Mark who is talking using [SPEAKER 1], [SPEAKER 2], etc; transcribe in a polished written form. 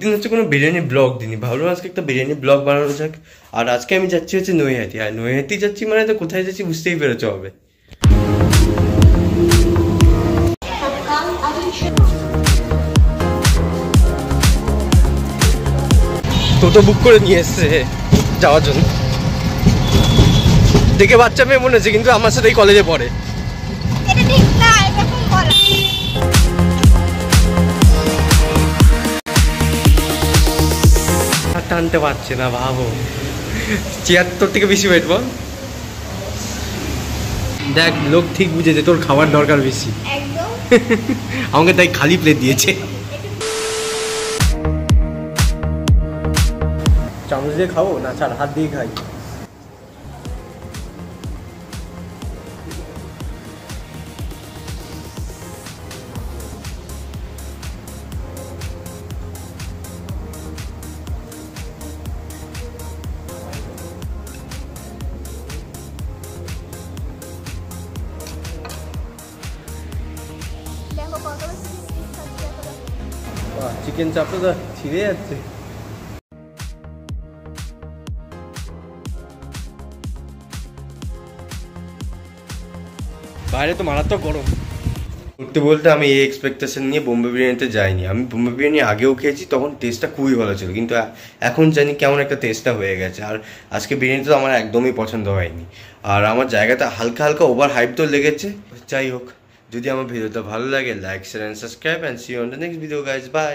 [SPEAKER 1] দিন হচ্ছে কোনো বিরিয়ানি ব্লগ দিনই, ভাবলাম আজকে একটা বিরিয়ানি ব্লগ বানানো যাক। আর আজকে আমি যাচ্ছি হচ্ছে নৈহাটি, আর নৈহাটি যাচ্ছি মানে তো কোথায় যাচ্ছি বুঝতেই পেরেছ হবে। টোটো বুক করে নিয়ে এসছে যাওয়ার জন্য, দেখে বাচ্চা মেয়ে মনে হচ্ছে কিন্তু আমার সাথে এই কলেজে পড়ে। টানতে পারছে না, ভাবো ৭৬ থেকে বেশি ওয়েট বল। দেখ লোক ঠিক বুঝেছে তোর খাবার দরকার বেশি, আমাকে তাই খালি প্লেট দিয়েছে। চামচ দিয়ে খাবো না ছাড় হাত দিয়ে খাই। চিকেন চাপটা তো ছিঁড়ে যাচ্ছে। বাইরে তো মারাত্মক গরম। সত্যি বলতে আমি এই এক্সপেকটেশন নিয়ে বোম্বে বিরিয়ানিতে যাইনি। আমি বোম্বে বিরিয়ানি আগেও খেয়েছি, তখন টেস্টটা খুবই ভালো ছিল, কিন্তু এখন জানি কেমন একটা টেস্টটা হয়ে গেছে। আর আজকে বিরিয়ানিটা তো আমার একদমই পছন্দ হয়নি। আর আমার জায়গাটা হালকা হালকা ওভার হাইপ তো লেগেছে। যাই হোক, যদি আমার ভিডিওটা ভালো লাগে like share and subscribe and see you on the next video guys, by.